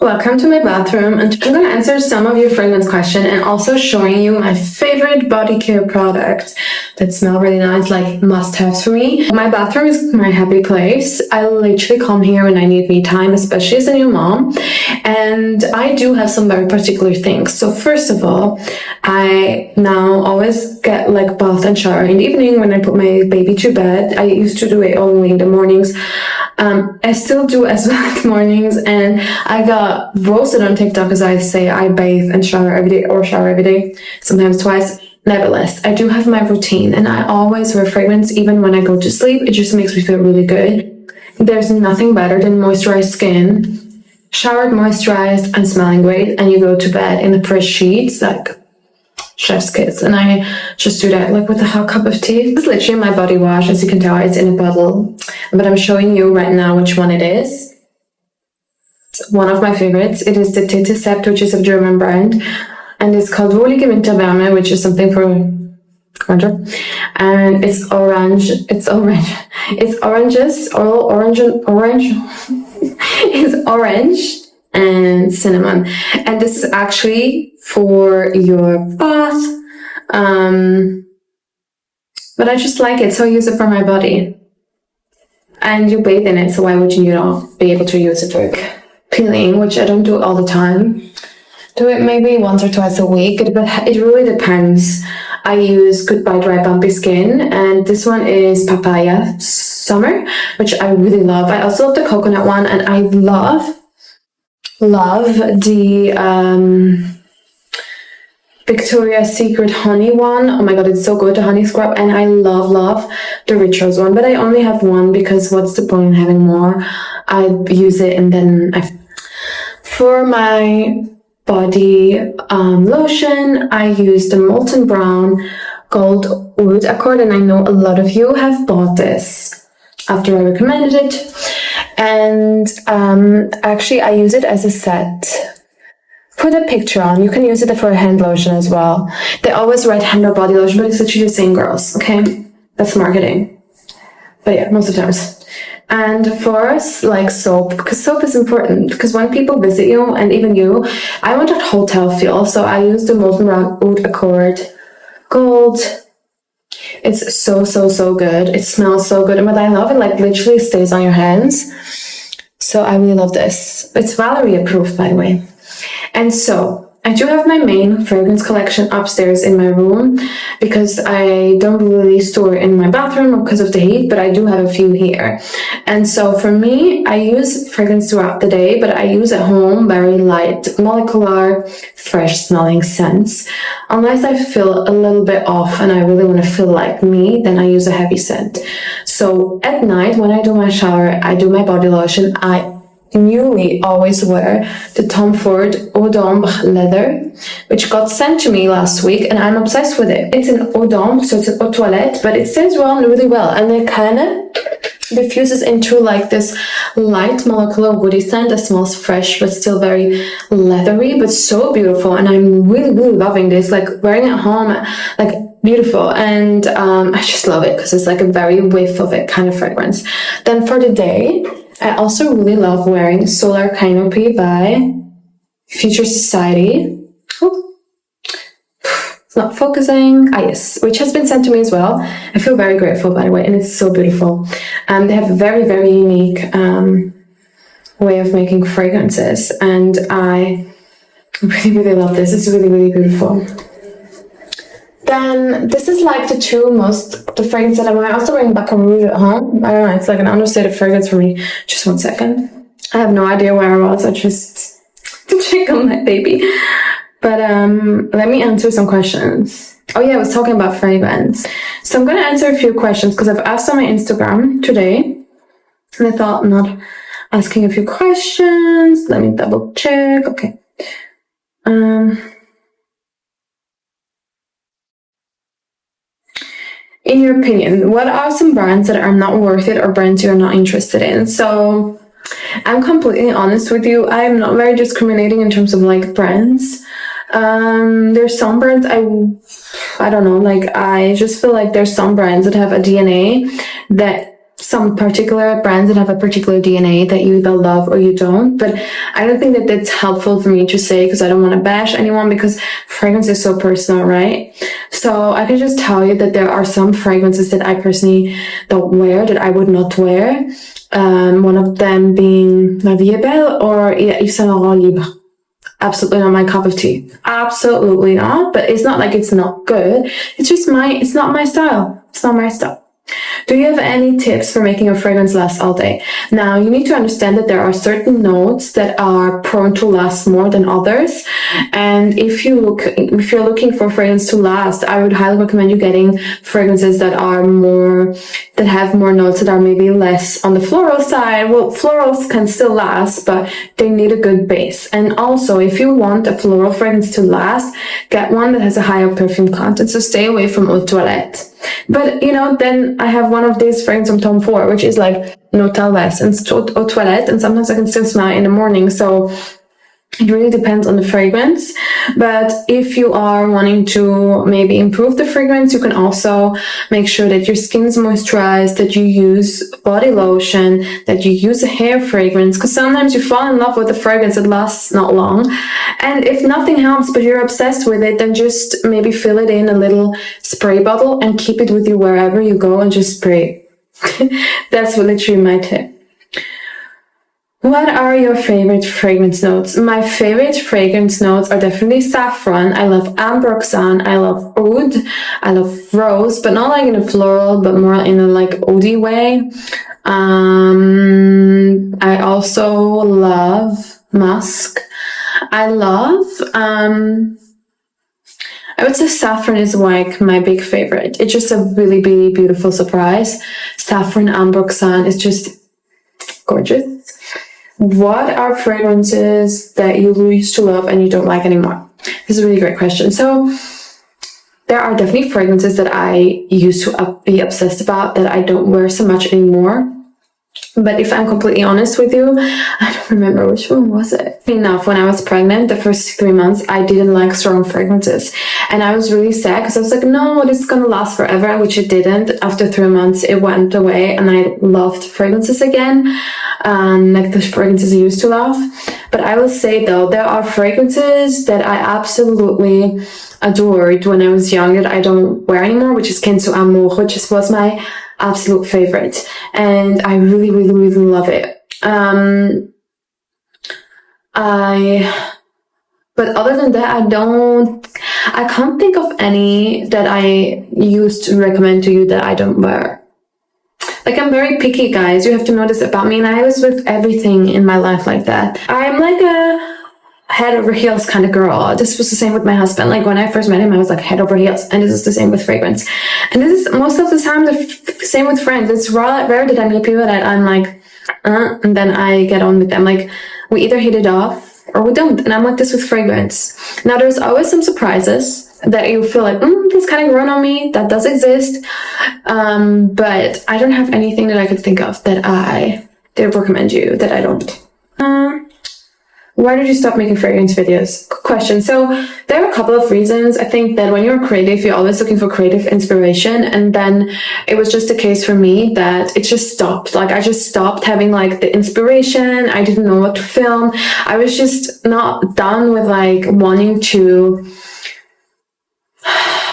Welcome to my bathroom, and I'm going to answer some of your fragrance question and also showing you my favorite body care products that smell really nice, like must-haves for me. My bathroom is my happy place. I literally come here when I need me time, especially as a new mom, and I do have some very particular things. So first of all, I now always get like bath and shower in the evening when I put my baby to bed. I used to do it only in the mornings. I still do as well in the mornings, and I got roasted on TikTok because I say I bathe and shower every day or shower every day, sometimes twice. Nevertheless, I do have my routine, and I always wear fragrance even when I go to sleep. It just makes me feel really good. There's nothing better than moisturized skin, showered, moisturized, and smelling great, and you go to bed in the fresh sheets, like chef's kiss. And I just do that like with a hot cup of tea. It's literally my body wash. As you can tell, it's in a bottle, but I'm showing you right now which one it is. It's one of my favorites. It is the Tete, which is a German brand, and it's called Wohlige Winterwärme, which is something for winter. And it's orange. It's oranges, all orange. It's orange and cinnamon, and this is actually for your bath, but I just like it, so I use it for my body. And you bathe in it, so why would you not be able to use it for peeling, which I don't do all the time. Do it maybe once or twice a week, but it really depends. I use Goodbye Dry Bumpy Skin, and this one is Papaya Summer, which I really love. I also love the coconut one, and I love the Victoria's Secret honey one. Oh my god, it's so good, the honey scrub. And I love the rituals one, but I only have one because what's the point in having more? I use it and then for my body lotion, I use the Molten Brown Gold Oud Accord, and I know a lot of you have bought this after I recommended it. And actually I use it as a set. Put a picture on. You can use it for a hand lotion as well. They always write hand or body lotion, but it's literally the same, girls. Okay, that's marketing. But yeah, most of the times. And for us, like soap, because soap is important. Because when people visit you, and even you, I want that hotel feel. So I use the Molten Brown Oud Accord Gold. It's so good. It smells so good, and what I love, it like literally stays on your hands. So I really love this. It's Valerie approved, by the way. And so I do have my main fragrance collection upstairs in my room because I don't really store in my bathroom because of the heat, but I do have a few here. And so for me, I use fragrance throughout the day, but I use at home very light, molecular, fresh smelling scents. Unless I feel a little bit off and I really want to feel like me, then I use a heavy scent. So at night, when I do my shower, I do my body lotion. I newly always wear the Tom Ford Eau d'Ombre leather, which got sent to me last week, and I'm obsessed with it. It's an Eau d'Ombre, so it's an Eau Toilette, but it stays on really well, and it kind of diffuses into like this light molecular woody scent that smells fresh but still very leathery, but so beautiful. And I'm really loving this, like wearing it at home, like beautiful. And I just love it because it's like a very whiff of it kind of fragrance. Then for the day, I also really love wearing Solar Canopy by Future Society. Oh, it's not focusing. Ah, yes, which has been sent to me as well. I feel very grateful, by the way, and it's so beautiful. They have a very unique way of making fragrances, and I really love this. It's really beautiful. Then this is like the fragrance that I'm wearing. I'm also wearing Baccarat Rouge at home. I don't know, it's like an understated fragrance for me. Just 1 second. I have no idea where I was. I just to check on my baby. But let me answer some questions. Oh yeah, I was talking about fragrance. So I'm gonna answer a few questions because I've asked on my Instagram today, and I thought not asking a few questions. Let me double check. Okay. In your opinion, what are some brands that are not worth it or brands you're not interested in? So I'm completely honest with you. I'm not very discriminating in terms of like brands. There's some brands I don't know, like I just feel like there's some brands that have a DNA that some particular brands that have a particular DNA that you either love or you don't. But I don't think that that's helpful for me to say, because I don't want to bash anyone, because fragrance is so personal, right? So I can just tell you that there are some fragrances that I personally don't wear, that I would not wear. One of them being La Vie est Belle or Yves Saint Laurent Libre. Absolutely not my cup of tea. Absolutely not. But it's not like it's not good. It's just it's not my style. It's not my style. Do you have any tips for making a fragrance last all day? Now, you need to understand that there are certain notes that are prone to last more than others. And if you're looking for fragrance to last, I would highly recommend you getting fragrances that have more notes that are maybe less on the floral side. Well, florals can still last, but they need a good base. And also, if you want a floral fragrance to last, get one that has a higher perfume content. So stay away from Eau de Toilette. But, then I have one of these fragrances from Tom Ford, which is like Notal West and Eau Toilette, and sometimes I can still smell it in the morning. So it really depends on the fragrance. But if you are wanting to maybe improve the fragrance, you can also make sure that your skin's moisturized, that you use body lotion, that you use a hair fragrance, because sometimes you fall in love with a fragrance that lasts not long. And if nothing helps, but you're obsessed with it, then just maybe fill it in a little spray bottle and keep it with you wherever you go and just spray. That's literally my tip. What are your favorite fragrance notes? My favorite fragrance notes are definitely saffron. I love amber oxan. I love oud. I love rose, but not like in a floral, but more in a like oudie way. I also love musk. I would say saffron is like my big favorite. It's just a really, really beautiful surprise. Saffron amber oxan is just gorgeous. What are fragrances that you used to love and you don't like anymore? This is a really great question. So there are definitely fragrances that I used to be obsessed about that I don't wear so much anymore. But if I'm completely honest with you, I don't remember which one was it. Enough, when I was pregnant, the first 3 months, I didn't like strong fragrances. And I was really sad because I was like, no, this is going to last forever, which it didn't. After 3 months, it went away and I loved fragrances again. Like the fragrances I used to love. But I will say though, there are fragrances that I absolutely adored when I was young that I don't wear anymore, which is Kenzo Amour, which was my absolute favorite, and I really, really, really love it. But other than that, I can't think of any that I used to recommend to you that I don't wear. Like, I'm very picky, guys. You have to know this about me, and I was with everything in my life like that. I'm like a head over heels kind of girl. This was the same with my husband. Like, when I first met him, I was like head over heels, and this is the same with fragrance. And this is most of the time the same with friends. It's rare that I meet people that I'm like, and then I get on with them. Like, we either hit it off or we don't. And I'm like this with fragrance. Now, there's always some surprises that you feel like, this kind of grown on me. That does exist. But I don't have anything that I could think of that I did recommend you that I don't. Why did you stop making fragrance videos? Good question. So there are a couple of reasons. I think that when you're creative, you're always looking for creative inspiration. And then it was just a case for me that it just stopped. Like, I just stopped having like the inspiration. I didn't know what to film. I was just not done with like wanting to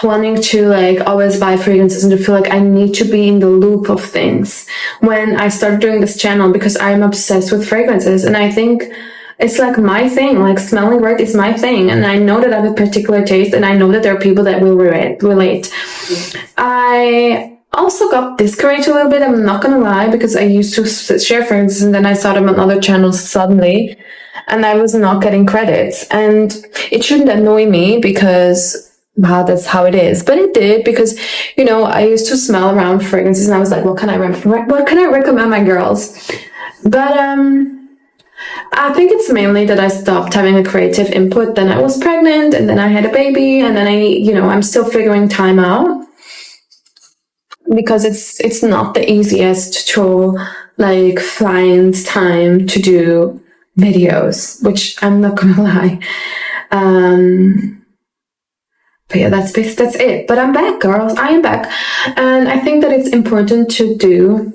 like always buy fragrances and to feel like I need to be in the loop of things when I started doing this channel, because I'm obsessed with fragrances. And I think it's like my thing. Like, smelling right is my thing. And I know that I have a particular taste, and I know that there are people that will relate. I also got discouraged a little bit, I'm not gonna lie, because I used to share fragrances and then I saw them on other channels suddenly, and I was not getting credits. And it shouldn't annoy me because that's how it is. But it did, because, I used to smell around fragrances and I was like, what can I recommend my girls? But, I think it's mainly that I stopped having a creative input. Then I was pregnant, and then I had a baby, and then I'm still figuring time out, because it's not the easiest to like find time to do videos, which I'm not gonna lie. But yeah, that's it. But I'm back, girls. I am back, and I think that it's important to do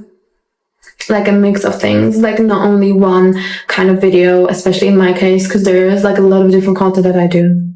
like a mix of things, like not only one kind of video, especially in my case, because there is like a lot of different content that I do.